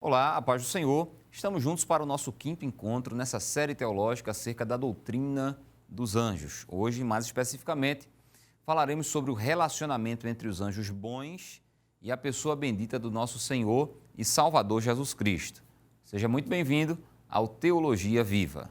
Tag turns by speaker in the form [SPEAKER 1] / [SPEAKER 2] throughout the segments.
[SPEAKER 1] Olá, a paz do Senhor. Estamos juntos para o nosso quinto encontro nessa série teológica acerca da doutrina dos anjos. Hoje, mais especificamente, falaremos sobre o relacionamento entre os anjos bons e a pessoa bendita do nosso Senhor e Salvador Jesus Cristo. Seja muito bem-vindo ao Teologia Viva.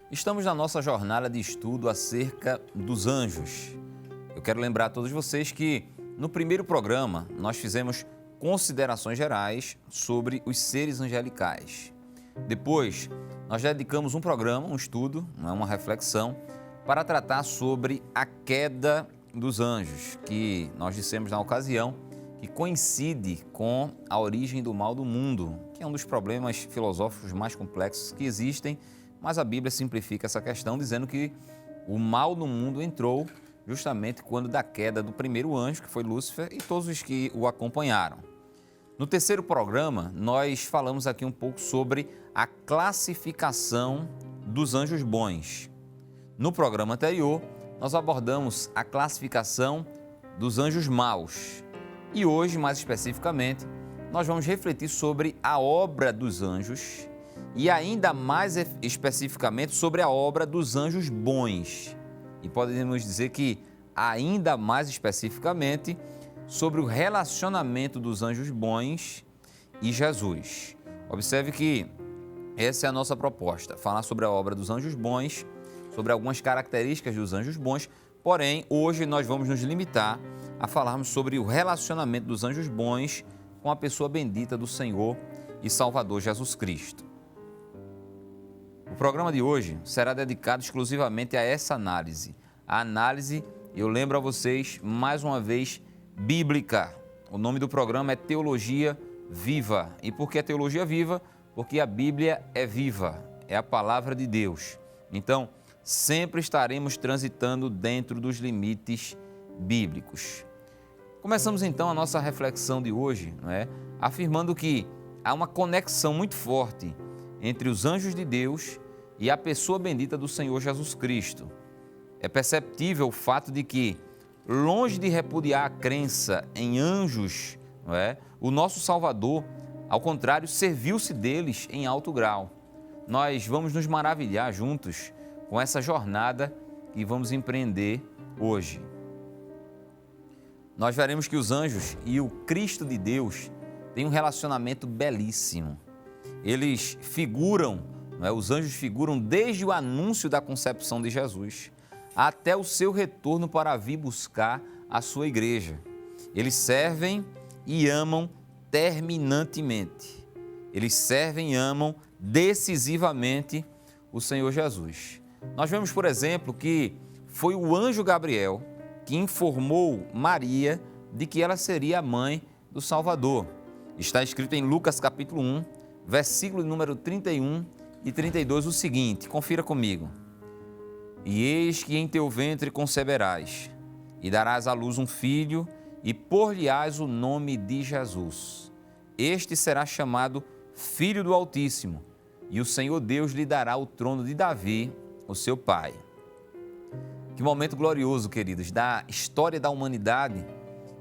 [SPEAKER 1] Estamos na nossa jornada de estudo acerca dos anjos. Eu quero lembrar a todos vocês que no primeiro programa nós fizemos considerações gerais sobre os seres angelicais. Depois, nós dedicamos um programa, um estudo, uma reflexão, para tratar sobre a queda dos anjos, que nós dissemos na ocasião que coincide com a origem do mal do mundo, que é um dos problemas filosóficos mais complexos que existem. Mas a Bíblia simplifica essa questão dizendo que o mal no mundo entrou justamente quando da queda do primeiro anjo, que foi Lúcifer, e todos os que o acompanharam. No terceiro programa, nós falamos aqui um pouco sobre a classificação dos anjos bons. No programa anterior, nós abordamos a classificação dos anjos maus. E hoje, mais especificamente, nós vamos refletir sobre a obra dos anjos e ainda mais especificamente sobre a obra dos anjos bons. E podemos dizer que ainda mais especificamente sobre o relacionamento dos anjos bons e Jesus. Observe que essa é a nossa proposta, falar sobre a obra dos anjos bons, sobre algumas características dos anjos bons, porém, hoje nós vamos nos limitar a falarmos sobre o relacionamento dos anjos bons com a pessoa bendita do Senhor e Salvador Jesus Cristo. O programa de hoje será dedicado exclusivamente a essa análise. A análise, eu lembro a vocês, mais uma vez, bíblica. O nome do programa é Teologia Viva. E por que Teologia Viva? Porque a Bíblia é viva, é a palavra de Deus. Então, sempre estaremos transitando dentro dos limites bíblicos. Começamos então a nossa reflexão de hoje, afirmando que há uma conexão muito forte entre os anjos de Deus e a pessoa bendita do Senhor Jesus Cristo. É perceptível o fato de que, longe de repudiar a crença em anjos, o nosso Salvador, ao contrário, serviu-se deles em alto grau. Nós vamos nos maravilhar juntos com essa jornada que vamos empreender hoje. Nós veremos que os anjos e o Cristo de Deus têm um relacionamento belíssimo. Eles figuram, os anjos figuram desde o anúncio da concepção de Jesus até o seu retorno para vir buscar a sua igreja. Eles servem e amam terminantemente. Eles servem e amam decisivamente o Senhor Jesus. Nós vemos, por exemplo, que foi o anjo Gabriel que informou Maria de que ela seria a mãe do Salvador. Está escrito em Lucas capítulo 1, versículo número 31 e 32, o seguinte, confira comigo. E eis que em teu ventre conceberás, e darás à luz um filho, e por-lhe-ás o nome de Jesus. Este será chamado Filho do Altíssimo, e o Senhor Deus lhe dará o trono de Davi, o seu pai. Que momento glorioso, queridos, da história da humanidade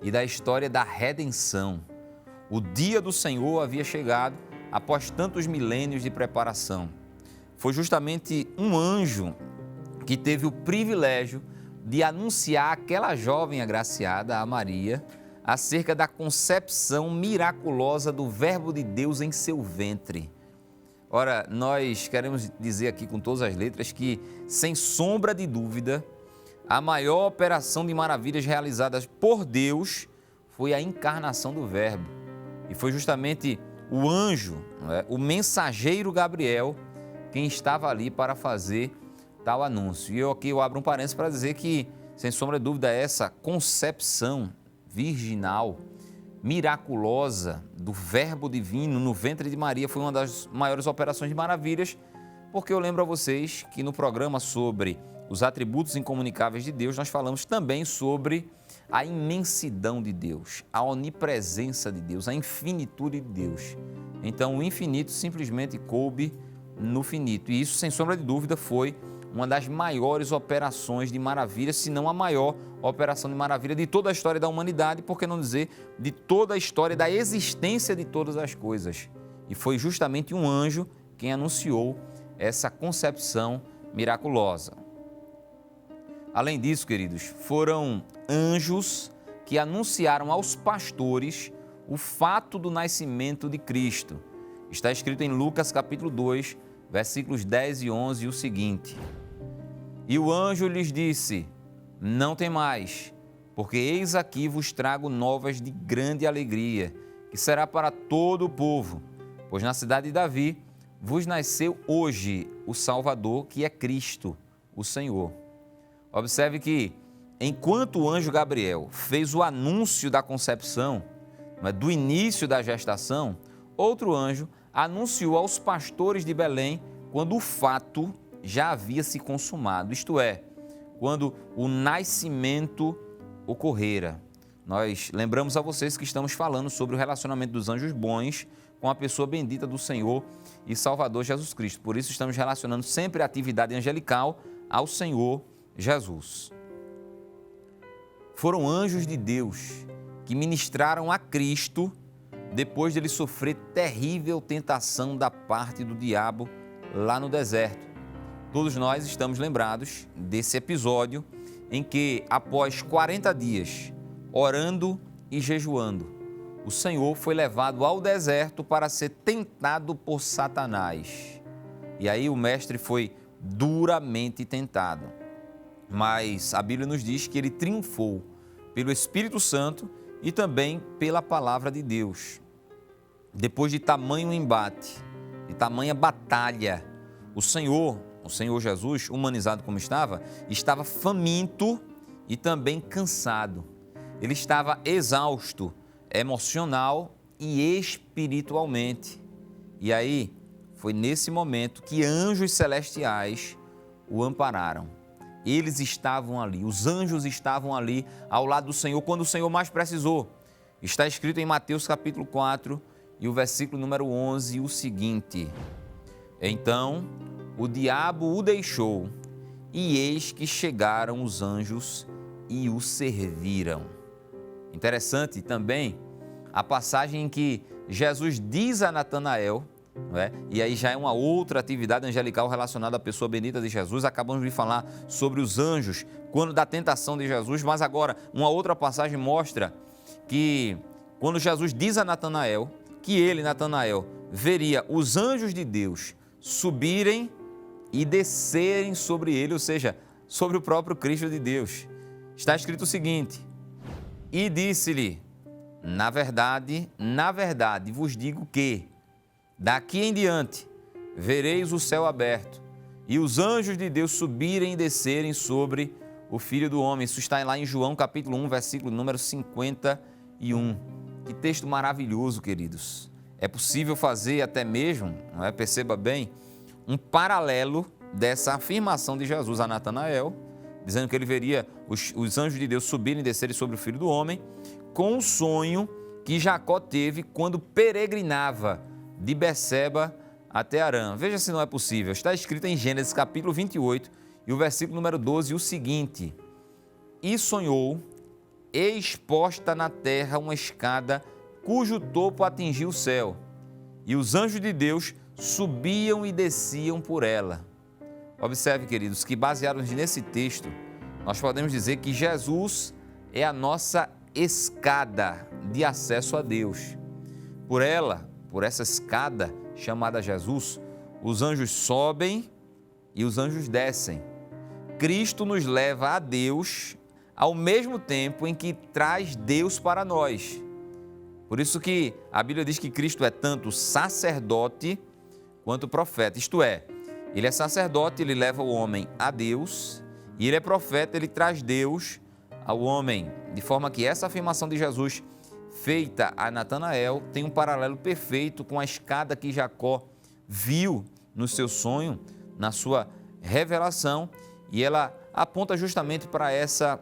[SPEAKER 1] e da história da redenção. O dia do Senhor havia chegado após tantos milênios de preparação. Foi justamente um anjo que teve o privilégio de anunciar àquela jovem agraciada, a Maria, acerca da concepção miraculosa do Verbo de Deus em seu ventre. Ora, nós queremos dizer aqui com todas as letras que, sem sombra de dúvida, a maior operação de maravilhas realizadas por Deus foi a encarnação do Verbo. E foi justamente o anjo, o mensageiro Gabriel, quem estava ali para fazer tal anúncio. E eu abro um parênteses para dizer que, sem sombra de dúvida, essa concepção virginal, miraculosa do Verbo divino no ventre de Maria foi uma das maiores operações de maravilhas, porque eu lembro a vocês que no programa sobre os atributos incomunicáveis de Deus, nós falamos também sobre a imensidão de Deus, a onipresença de Deus, a infinitude de Deus. Então, o infinito simplesmente coube no finito. E isso, sem sombra de dúvida, foi uma das maiores operações de maravilha, se não a maior operação de maravilha de toda a história da humanidade, por que não dizer de toda a história da existência de todas as coisas. E foi justamente um anjo quem anunciou essa concepção miraculosa. Além disso, queridos, foram anjos que anunciaram aos pastores o fato do nascimento de Cristo. Está escrito em Lucas capítulo 2, versículos 10 e 11, o seguinte: E o anjo lhes disse: Não temais, porque eis aqui vos trago novas de grande alegria, que será para todo o povo, pois na cidade de Davi vos nasceu hoje o Salvador, que é Cristo, o Senhor. Observe que, enquanto o anjo Gabriel fez o anúncio da concepção, do início da gestação, outro anjo anunciou aos pastores de Belém quando o fato já havia se consumado, isto é, quando o nascimento ocorrera. Nós lembramos a vocês que estamos falando sobre o relacionamento dos anjos bons com a pessoa bendita do Senhor e Salvador Jesus Cristo. Por isso estamos relacionando sempre a atividade angelical ao Senhor Jesus. Foram anjos de Deus que ministraram a Cristo depois de ele sofrer terrível tentação da parte do diabo lá no deserto. Todos nós estamos lembrados desse episódio em que, após 40 dias, orando e jejuando, o Senhor foi levado ao deserto para ser tentado por Satanás. E aí o mestre foi duramente tentado. Mas a Bíblia nos diz que ele triunfou pelo Espírito Santo e também pela palavra de Deus. Depois de tamanho embate, de tamanha batalha, o Senhor Jesus, humanizado como estava faminto e também cansado. Ele estava exausto, emocional e espiritualmente. E aí, foi nesse momento que anjos celestiais o ampararam. Eles estavam ali, os anjos estavam ali ao lado do Senhor quando o Senhor mais precisou. Está escrito em Mateus capítulo 4 e o versículo número 11, o seguinte: Então o diabo o deixou, e eis que chegaram os anjos e o serviram. Interessante também a passagem em que Jesus diz a Natanael, não é? E aí já é uma outra atividade angelical relacionada à pessoa bendita de Jesus. Acabamos de falar sobre os anjos, quando da tentação de Jesus, mas agora uma outra passagem mostra que quando Jesus diz a Natanael que ele, Natanael, veria os anjos de Deus subirem e descerem sobre ele, ou seja, sobre o próprio Cristo de Deus. Está escrito o seguinte: E disse-lhe, na verdade, vos digo que, daqui em diante, vereis o céu aberto e os anjos de Deus subirem e descerem sobre o Filho do Homem. Isso está lá em João capítulo 1, versículo número 51. Que texto maravilhoso, queridos. É possível fazer até mesmo, não é? Perceba bem, um paralelo dessa afirmação de Jesus a Natanael, dizendo que ele veria os anjos de Deus subirem e descerem sobre o Filho do Homem, com o sonho que Jacó teve quando peregrinava de Berseba até Harã. Veja se não é possível. Está escrito em Gênesis capítulo 28 e o versículo número 12, o seguinte: E sonhou, exposta na terra uma escada cujo topo atingia o céu, e os anjos de Deus subiam e desciam por ela. Observe, queridos, que baseados nesse texto, nós podemos dizer que Jesus é a nossa escada de acesso a Deus. Por essa escada chamada Jesus, os anjos sobem e os anjos descem. Cristo nos leva a Deus ao mesmo tempo em que traz Deus para nós. Por isso que a Bíblia diz que Cristo é tanto sacerdote quanto profeta. Isto é, ele é sacerdote, ele leva o homem a Deus, e ele é profeta, ele traz Deus ao homem. De forma que essa afirmação de Jesus, feita a Natanael, tem um paralelo perfeito com a escada que Jacó viu no seu sonho, na sua revelação, e ela aponta justamente para essa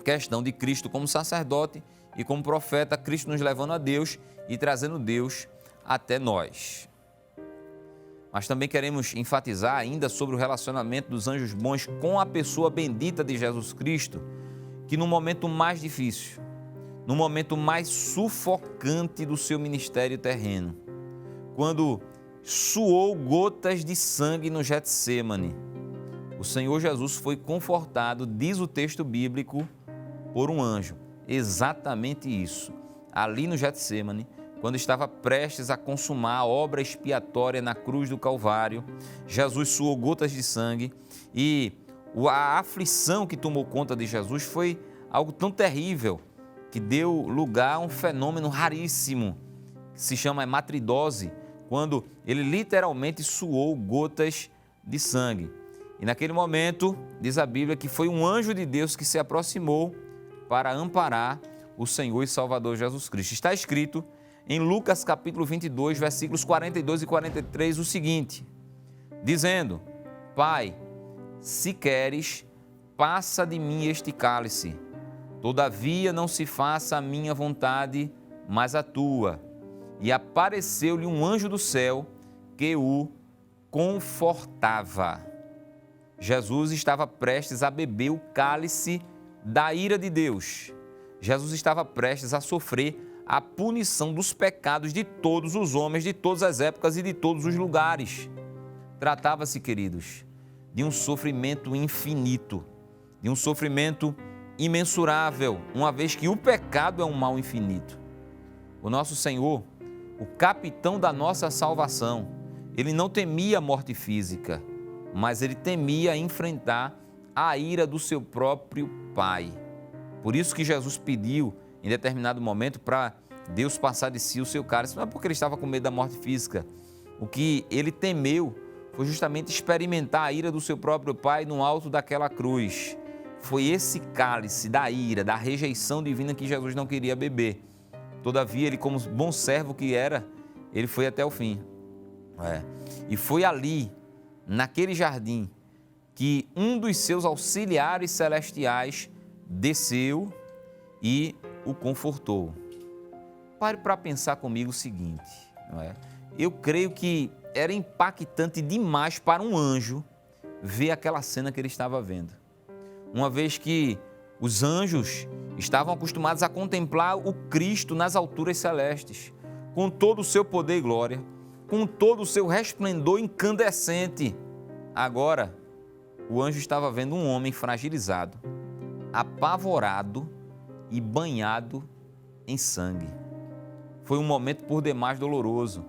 [SPEAKER 1] questão de Cristo como sacerdote e como profeta, Cristo nos levando a Deus e trazendo Deus até nós. mas também queremos enfatizar ainda sobre o relacionamento dos anjos bons com a pessoa bendita de Jesus Cristo, que no momento mais difícil, no momento mais sufocante do seu ministério terreno, quando suou gotas de sangue no Getsêmani, o Senhor Jesus foi confortado, diz o texto bíblico, por um anjo. Exatamente isso. Ali no Getsêmani, quando estava prestes a consumar a obra expiatória na cruz do Calvário, Jesus suou gotas de sangue e a aflição que tomou conta de Jesus foi algo tão terrível que deu lugar a um fenômeno raríssimo, que se chama hematidose, quando ele literalmente suou gotas de sangue. E naquele momento, diz a Bíblia, que foi um anjo de Deus que se aproximou para amparar o Senhor e Salvador Jesus Cristo. Está escrito em Lucas capítulo 22, versículos 42 e 43, o seguinte, dizendo: Pai, se queres, passa de mim este cálice. Todavia não se faça a minha vontade, mas a tua. E apareceu-lhe um anjo do céu que o confortava. Jesus estava prestes a beber o cálice da ira de Deus. Jesus estava prestes a sofrer a punição dos pecados de todos os homens, de todas as épocas e de todos os lugares. Tratava-se, queridos, de um sofrimento infinito, de um sofrimento imensurável, uma vez que o pecado é um mal infinito. O nosso Senhor, o capitão da nossa salvação, ele não temia a morte física, mas ele temia enfrentar a ira do seu próprio Pai. Por isso que Jesus pediu, em determinado momento, para Deus passar de si o seu cálice. Não é porque ele estava com medo da morte física. O que ele temeu foi justamente experimentar a ira do seu próprio Pai no alto daquela cruz. Foi esse cálice da ira, da rejeição divina que Jesus não queria beber. Todavia, ele, como bom servo que era, ele foi até o fim. E foi ali, naquele jardim, que um dos seus auxiliares celestiais desceu e o confortou. Pare para pensar comigo o seguinte, não é? Eu creio que era impactante demais para um anjo ver aquela cena que ele estava vendo. Uma vez que os anjos estavam acostumados a contemplar o Cristo nas alturas celestes, com todo o seu poder e glória, com todo o seu resplendor incandescente. Agora, o anjo estava vendo um homem fragilizado, apavorado e banhado em sangue. Foi um momento por demais doloroso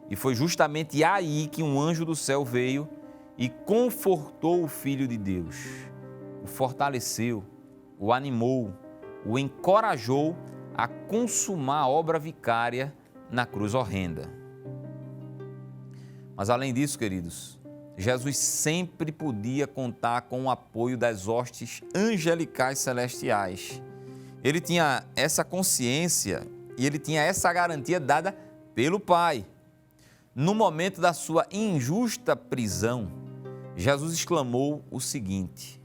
[SPEAKER 1] e foi justamente aí que um anjo do céu veio e confortou o Filho de Deus, o fortaleceu, o animou, o encorajou a consumar a obra vicária na cruz horrenda. Mas além disso, queridos, Jesus sempre podia contar com o apoio das hostes angelicais celestiais. Ele tinha essa consciência e ele tinha essa garantia dada pelo Pai. No momento da sua injusta prisão, Jesus exclamou o seguinte: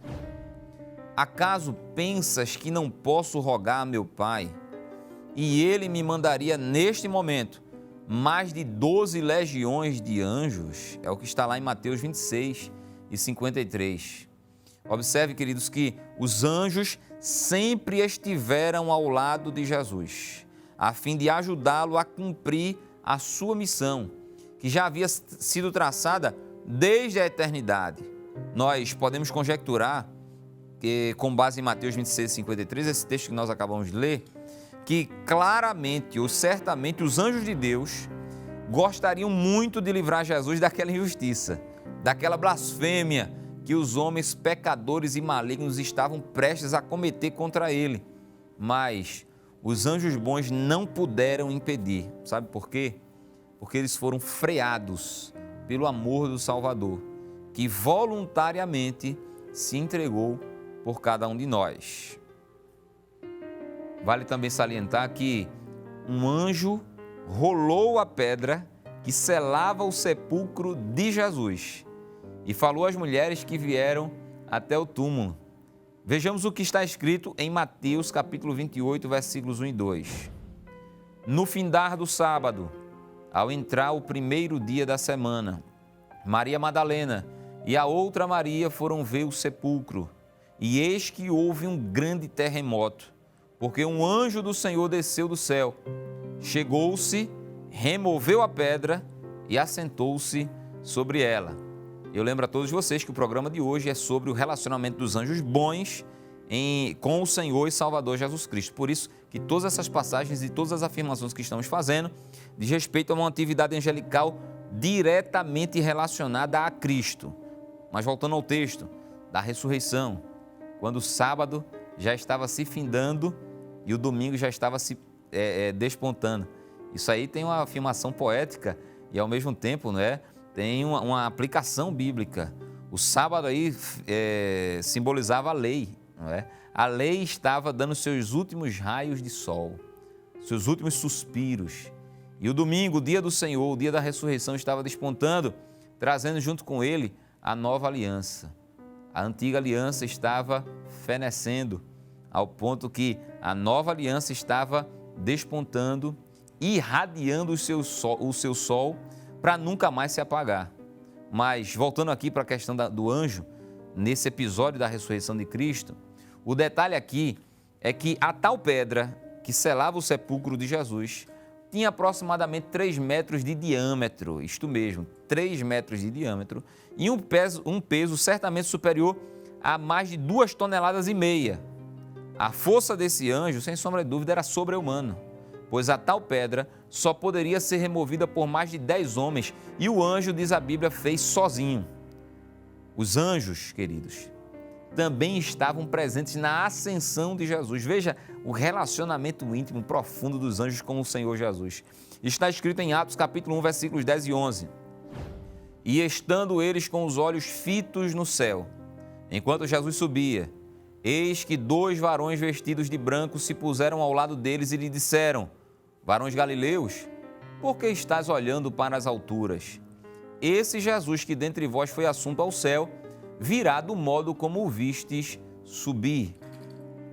[SPEAKER 1] acaso pensas que não posso rogar a meu Pai e ele me mandaria neste momento mais de 12 legiões de anjos? É o que está lá em Mateus 26 e 53. Observe, queridos, que os anjos sempre estiveram ao lado de Jesus, a fim de ajudá-lo a cumprir a sua missão, que já havia sido traçada desde a eternidade. Nós podemos conjecturar que, com base em Mateus 26 e 53, esse texto que nós acabamos de ler, que claramente ou certamente os anjos de Deus gostariam muito de livrar Jesus daquela injustiça, daquela blasfêmia que os homens pecadores e malignos estavam prestes a cometer contra ele. Mas os anjos bons não puderam impedir. Sabe por quê? Porque eles foram freados pelo amor do Salvador, que voluntariamente se entregou por cada um de nós. Vale também salientar que um anjo rolou a pedra que selava o sepulcro de Jesus e falou às mulheres que vieram até o túmulo. Vejamos o que está escrito em Mateus capítulo 28, versículos 1 e 2. No findar do sábado, ao entrar o primeiro dia da semana, Maria Madalena e a outra Maria foram ver o sepulcro. E eis que houve um grande terremoto, porque um anjo do Senhor desceu do céu, chegou-se, removeu a pedra e assentou-se sobre ela. Eu lembro a todos vocês que o programa de hoje é sobre o relacionamento dos anjos bons com o Senhor e Salvador Jesus Cristo. Por isso que todas essas passagens e todas as afirmações que estamos fazendo diz respeito a uma atividade angelical diretamente relacionada a Cristo. Mas voltando ao texto da ressurreição, quando o sábado já estava se findando e o domingo já estava se despontando. Isso aí tem uma afirmação poética e ao mesmo tempo, tem uma aplicação bíblica. O sábado aí simbolizava a lei. A lei estava dando seus últimos raios de sol, seus últimos suspiros. E o domingo, o dia do Senhor, o dia da ressurreição, estava despontando, trazendo junto com ele a nova aliança. A antiga aliança estava fenecendo, ao ponto que a nova aliança estava despontando, irradiando o seu sol para nunca mais se apagar. Mas, voltando aqui para a questão do anjo, nesse episódio da ressurreição de Cristo, o detalhe aqui é que a tal pedra que selava o sepulcro de Jesus tinha aproximadamente 3 metros de diâmetro, isto mesmo, 3 metros de diâmetro, e um peso certamente superior a mais de 2,5 toneladas. A força desse anjo, sem sombra de dúvida, era sobre-humana, pois a tal pedra só poderia ser removida por mais de 10 homens, e o anjo, diz a Bíblia, fez sozinho. Os anjos, queridos, também estavam presentes na ascensão de Jesus. Veja o relacionamento íntimo, profundo dos anjos com o Senhor Jesus. Está escrito em Atos capítulo 1, versículos 10 e 11. E estando eles com os olhos fitos no céu, enquanto Jesus subia, eis que 2 varões vestidos de branco se puseram ao lado deles e lhe disseram: varões galileus, por que estás olhando para as alturas? Esse Jesus que dentre vós foi assunto ao céu, virá do modo como o vistes subir.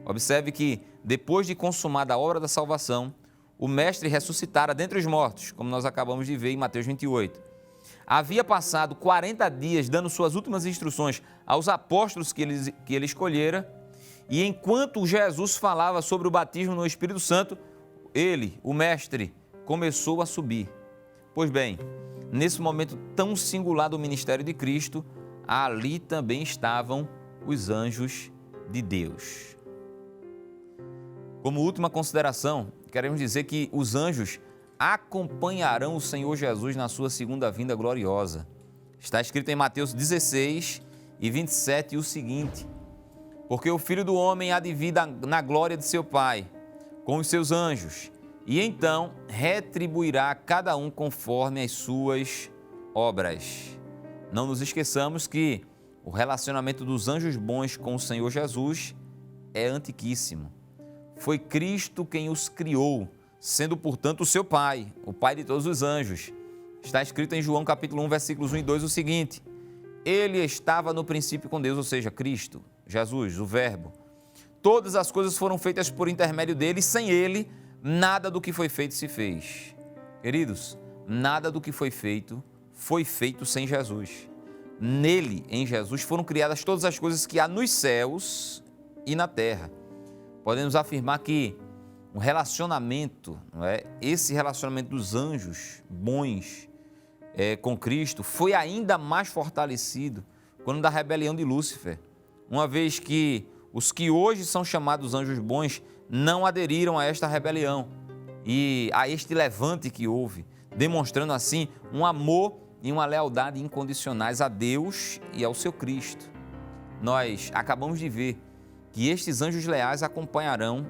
[SPEAKER 1] Observe que, depois de consumada a obra da salvação, o Mestre ressuscitara dentre os mortos, como nós acabamos de ver em Mateus 28. Havia passado 40 dias dando suas últimas instruções aos apóstolos que ele escolhera, e enquanto Jesus falava sobre o batismo no Espírito Santo, ele, o Mestre, começou a subir. Pois bem, nesse momento tão singular do ministério de Cristo, ali também estavam os anjos de Deus. Como última consideração, queremos dizer que os anjos acompanharão o Senhor Jesus na sua segunda vinda gloriosa. Está escrito em Mateus 16 e 27 o seguinte: porque o Filho do Homem há de vir na glória de seu Pai, com os seus anjos, e então retribuirá a cada um conforme as suas obras. Não nos esqueçamos que o relacionamento dos anjos bons com o Senhor Jesus é antiquíssimo. Foi Cristo quem os criou, sendo, portanto, o seu Pai, o Pai de todos os anjos. Está escrito em João capítulo 1, versículos 1 e 2 o seguinte: ele estava no princípio com Deus, ou seja, Cristo, Jesus, o Verbo. Todas as coisas foram feitas por intermédio dele, e sem ele, nada do que foi feito se fez. Queridos, nada do que foi feito sem Jesus. Nele, em Jesus, foram criadas todas as coisas que há nos céus e na terra. Podemos afirmar que o relacionamento, esse relacionamento dos anjos bons com Cristo foi ainda mais fortalecido quando da rebelião de Lúcifer, uma vez que os que hoje são chamados anjos bons não aderiram a esta rebelião e a este levante que houve, demonstrando assim um amor e uma lealdade incondicionais a Deus e ao seu Cristo. Nós acabamos de ver que estes anjos leais acompanharam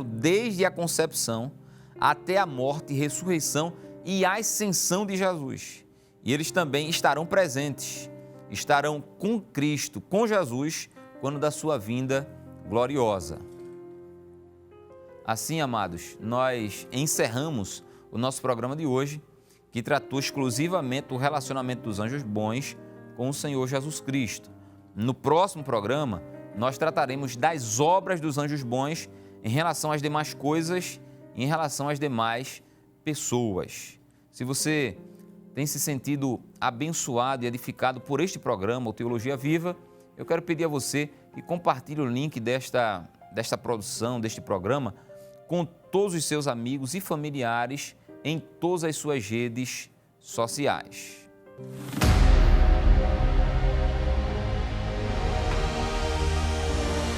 [SPEAKER 1] desde a concepção até a morte, ressurreição e ascensão de Jesus. E eles também estarão presentes, estarão com Cristo, com Jesus, quando da sua vinda gloriosa. Assim, amados, nós encerramos o nosso programa de hoje, que tratou exclusivamente do relacionamento dos anjos bons com o Senhor Jesus Cristo. No próximo programa, nós trataremos das obras dos anjos bons em relação às demais coisas, em relação às demais pessoas. Se você tem se sentido abençoado e edificado por este programa, o Teologia Viva, eu quero pedir a você que compartilhe o link desta produção, deste programa, com todos os seus amigos e familiares em todas as suas redes sociais.